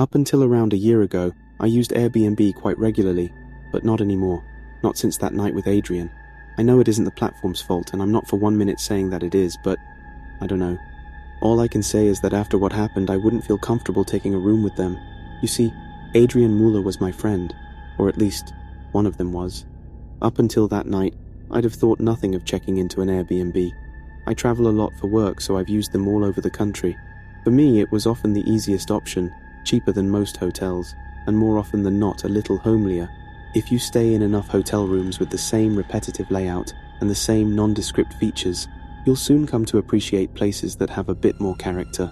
Up until around a year ago, I used Airbnb quite regularly, but not anymore. Not since that night with Adrien. I know it isn't the platform's fault, and I'm not for 1 minute saying that it is, but I don't know. All I can say is that after what happened, I wouldn't feel comfortable taking a room with them. You see, Adrien Muller was my friend, or at least, one of them was. Up until that night, I'd have thought nothing of checking into an Airbnb. I travel a lot for work, so I've used them all over the country. For me, it was often the easiest option, cheaper than most hotels, and more often than not a little homelier. If you stay in enough hotel rooms with the same repetitive layout and the same nondescript features, you'll soon come to appreciate places that have a bit more character.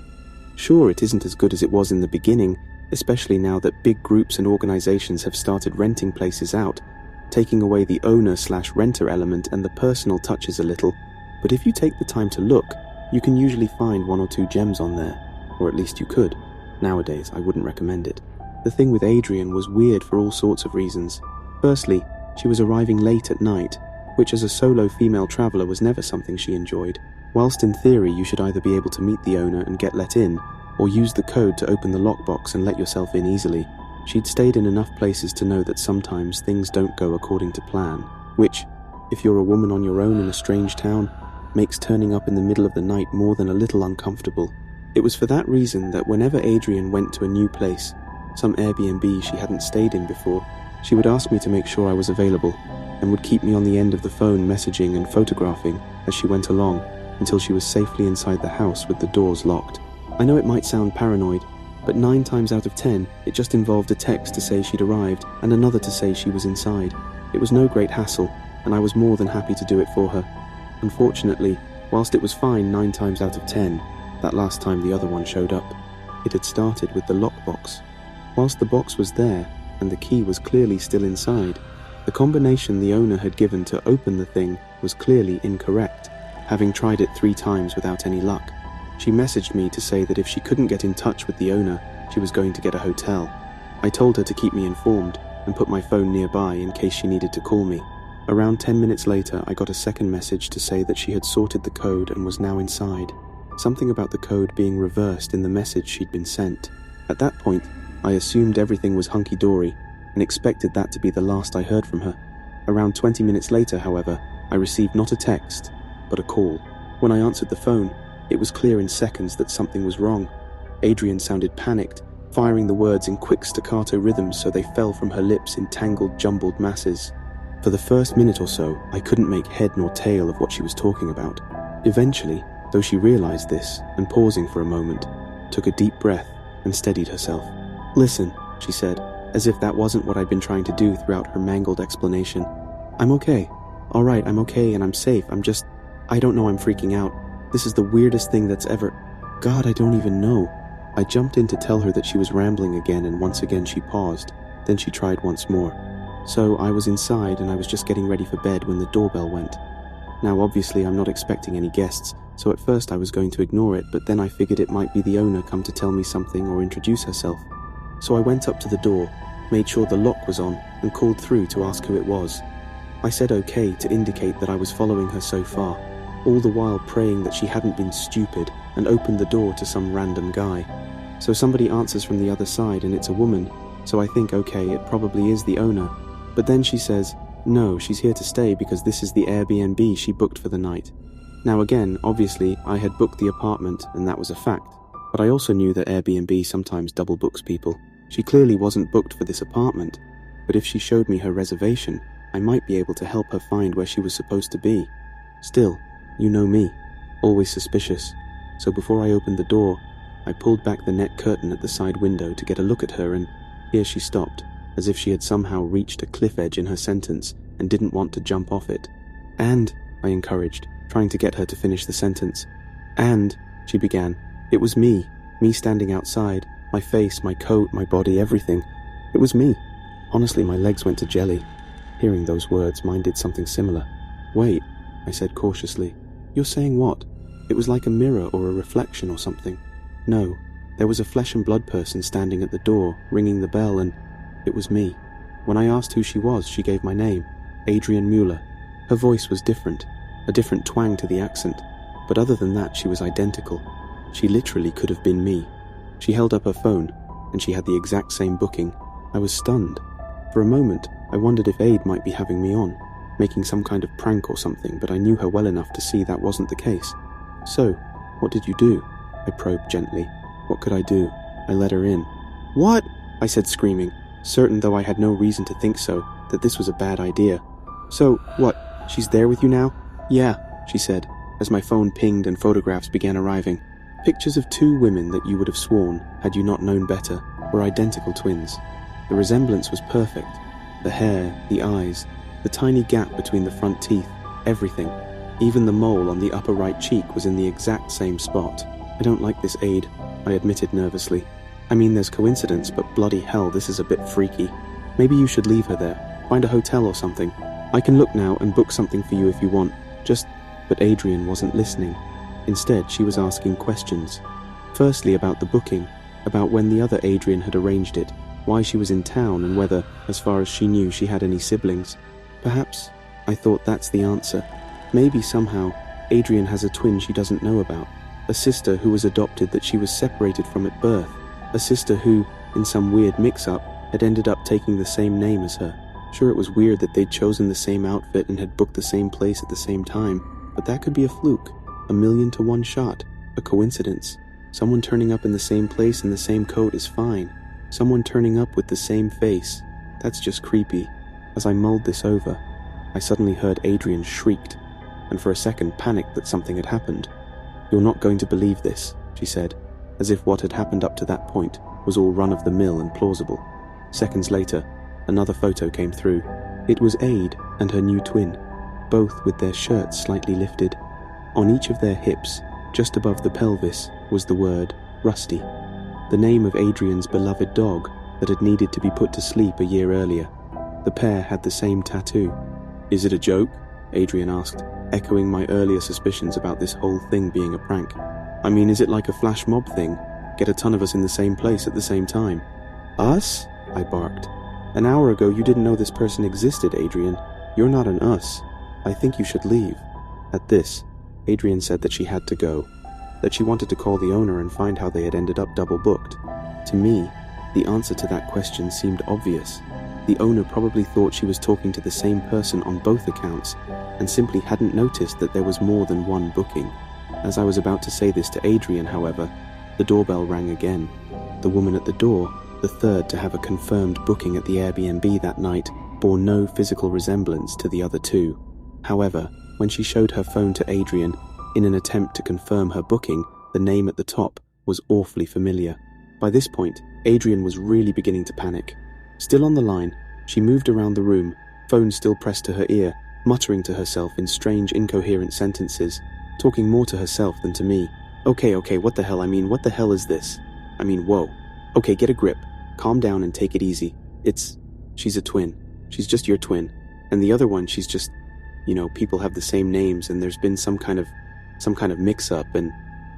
Sure, it isn't as good as it was in the beginning, especially now that big groups and organizations have started renting places out, taking away the owner/renter element and the personal touches a little, but if you take the time to look, you can usually find 1 or 2 gems on there, or at least you could. Nowadays, I wouldn't recommend it. The thing with Adrien was weird for all sorts of reasons. Firstly, she was arriving late at night, which as a solo female traveller was never something she enjoyed. Whilst in theory you should either be able to meet the owner and get let in, or use the code to open the lockbox and let yourself in easily, she'd stayed in enough places to know that sometimes things don't go according to plan, which, if you're a woman on your own in a strange town, makes turning up in the middle of the night more than a little uncomfortable. It was for that reason that whenever Adrien went to a new place, some Airbnb she hadn't stayed in before, she would ask me to make sure I was available, and would keep me on the end of the phone messaging and photographing as she went along until she was safely inside the house with the doors locked. I know it might sound paranoid, but 9 times out of 10, it just involved a text to say she'd arrived and another to say she was inside. It was no great hassle, and I was more than happy to do it for her. Unfortunately, whilst it was fine 9 times out of 10, that last time the other one showed up, it had started with the lockbox. Whilst the box was there, and the key was clearly still inside, the combination the owner had given to open the thing was clearly incorrect, having tried it 3 times without any luck. She messaged me to say that if she couldn't get in touch with the owner, she was going to get a hotel. I told her to keep me informed and put my phone nearby in case she needed to call me. Around 10 minutes later, I got a second message to say that she had sorted the code and was now inside. Something about the code being reversed in the message she'd been sent. At that point, I assumed everything was hunky-dory and expected that to be the last I heard from her. Around 20 minutes later, however, I received not a text, but a call. When I answered the phone, it was clear in seconds that something was wrong. Adrien sounded panicked, firing the words in quick staccato rhythms so they fell from her lips in tangled, jumbled masses. For the first minute or so, I couldn't make head nor tail of what she was talking about. Eventually, though she realized this, and pausing for a moment, took a deep breath and steadied herself. "Listen," she said, as if that wasn't what I'd been trying to do throughout her mangled explanation. "I'm okay. All right, I'm okay and I'm safe. I don't know, I'm freaking out. This is the weirdest thing that's ever... God, I don't even know." I jumped in to tell her that she was rambling again, and once again she paused. Then she tried once more. So I was inside and I was just getting ready for bed when the doorbell went. Now obviously I'm not expecting any guests, so at first I was going to ignore it, but then I figured it might be the owner come to tell me something or introduce herself. So I went up to the door, made sure the lock was on, and called through to ask who it was. I said okay to indicate that I was following her so far, all the while praying that she hadn't been stupid and opened the door to some random guy. So somebody answers from the other side and it's a woman, so I think okay, it probably is the owner. But then she says, no, she's here to stay because this is the Airbnb she booked for the night. Now again, obviously, I had booked the apartment and that was a fact, but I also knew that Airbnb sometimes double books people. She clearly wasn't booked for this apartment, but if she showed me her reservation, I might be able to help her find where she was supposed to be. Still, you know me, always suspicious, so before I opened the door, I pulled back the net curtain at the side window to get a look at her, and here she stopped, as if she had somehow reached a cliff edge in her sentence and didn't want to jump off it. "And," I encouraged, trying to get her to finish the sentence. "And," she began, "it was me standing outside, my face, my coat, my body, everything. It was me." Honestly, my legs went to jelly. Hearing those words, mine did something similar. "Wait," I said cautiously. "You're saying what? It was like a mirror or a reflection or something." "No, there was a flesh and blood person standing at the door, ringing the bell, and it was me. When I asked who she was, she gave my name, Adrien Muller. Her voice was different, a different twang to the accent, but other than that she was identical. She literally could have been me." She held up her phone. and she had the exact same booking. I was stunned. For a moment, I wondered if Aid might be having me on, making some kind of prank or something, but I knew her well enough to see that wasn't the case. "So, what did you do?" I probed gently. What could I do? I let her in. "What?" I said, screaming, certain, though I had no reason to think so, that this was a bad idea. "So, what, she's there with you now?" "Yeah," she said, as my phone pinged and photographs began arriving. Pictures of two women that you would have sworn, had you not known better, were identical twins. The resemblance was perfect. The hair, the eyes, the tiny gap between the front teeth, everything. Even the mole on the upper right cheek was in the exact same spot. "I don't like this, Aid," I admitted nervously. "I mean, there's coincidence, but bloody hell, this is a bit freaky. Maybe you should leave her there. Find a hotel or something. I can look now and book something for you if you want. But Adrien wasn't listening. Instead, she was asking questions. Firstly, about the booking, about when the other Adrien had arranged it, why she was in town, and whether, as far as she knew, she had any siblings. Perhaps, I thought, that's the answer. Maybe somehow, Adrien has a twin she doesn't know about. A sister who was adopted that she was separated from at birth. A sister who, in some weird mix-up, had ended up taking the same name as her. Sure, it was weird that they'd chosen the same outfit and had booked the same place at the same time, but that could be a fluke, 1,000,000 to 1 shot, a coincidence. Someone turning up in the same place in the same coat is fine. Someone turning up with the same face, that's just creepy. As I mulled this over, I suddenly heard Adrien shrieked, and for a second panicked that something had happened. "You're not going to believe this," she said, as if what had happened up to that point was all run-of-the-mill and plausible. Seconds later, another photo came through. It was Aid and her new twin, both with their shirts slightly lifted. On each of their hips, just above the pelvis, was the word Rusty, the name of Adrien's beloved dog that had needed to be put to sleep a year earlier. The pair had the same tattoo. "Is it a joke?" Adrien asked, echoing my earlier suspicions about this whole thing being a prank. "I mean, is it like a flash mob thing? Get a ton of us in the same place at the same time?" "Us?" I barked. "An hour ago you didn't know this person existed, Adrien. You're not an us. I think you should leave." At this, Adrien said that she had to go, that she wanted to call the owner and find how they had ended up double booked. To me, the answer to that question seemed obvious. The owner probably thought she was talking to the same person on both accounts, and simply hadn't noticed that there was more than one booking. As I was about to say this to Adrien, however, the doorbell rang again. The woman at the door, the third to have a confirmed booking at the Airbnb that night, bore no physical resemblance to the other two. However, when she showed her phone to Adrien, in an attempt to confirm her booking, the name at the top was awfully familiar. By this point, Adrien was really beginning to panic. Still on the line, she moved around the room, phone still pressed to her ear, muttering to herself in strange, incoherent sentences, talking more to herself than to me. Okay, what the hell? I mean, what the hell is this? I mean, whoa. Okay, get a grip. Calm down and take it easy. She's a twin. She's just your twin. And the other one, she's just, people have the same names and there's been some kind of mix-up, and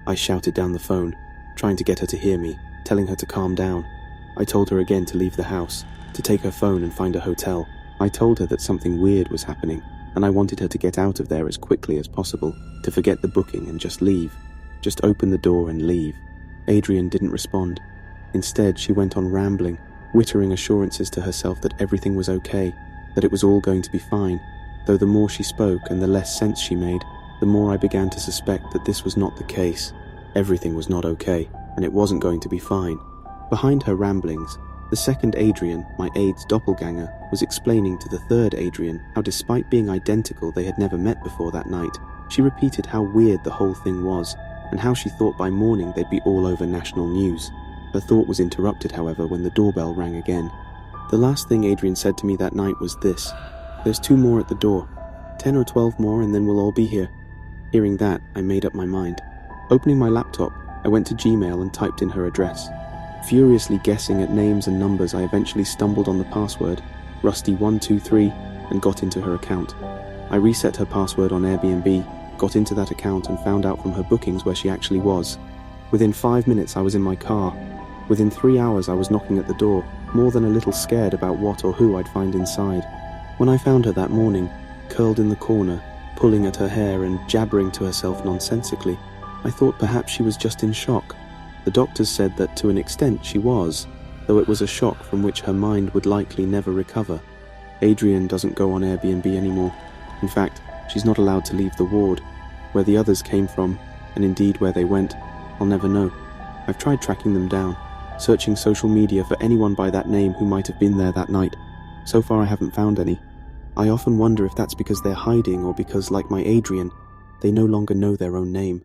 I shouted down the phone, trying to get her to hear me, telling her to calm down. I told her again to leave the house, to take her phone and find a hotel. I told her that something weird was happening, and I wanted her to get out of there as quickly as possible, to forget the booking and just leave. Just open the door and leave. Adrien didn't respond. Instead, she went on rambling, wittering assurances to herself that everything was okay, that it was all going to be fine, though the more she spoke and the less sense she made, the more I began to suspect that this was not the case. Everything was not okay, and it wasn't going to be fine. Behind her ramblings, the second Adrien, my Aid's doppelganger, was explaining to the third Adrien how, despite being identical, they had never met before that night. She repeated how weird the whole thing was, and how she thought by morning they'd be all over national news. Her thought was interrupted, however, when the doorbell rang again. The last thing Adrien said to me that night was this: "There's 2 more at the door. 10 or 12 more and then we'll all be here." Hearing that, I made up my mind. Opening my laptop, I went to Gmail and typed in her address. Furiously guessing at names and numbers, I eventually stumbled on the password, Rusty123, and got into her account. I reset her password on Airbnb, got into that account and found out from her bookings where she actually was. Within 5 minutes I was in my car. Within 3 hours I was knocking at the door, more than a little scared about what or who I'd find inside. When I found her that morning, curled in the corner, pulling at her hair and jabbering to herself nonsensically, I thought perhaps she was just in shock. The doctors said that to an extent she was, though it was a shock from which her mind would likely never recover. Adrien doesn't go on Airbnb anymore. In fact, she's not allowed to leave the ward. Where the others came from, and indeed where they went, I'll never know. I've tried tracking them down, searching social media for anyone by that name who might have been there that night. So far I haven't found any. I often wonder if that's because they're hiding or because, like my Adrien, they no longer know their own name.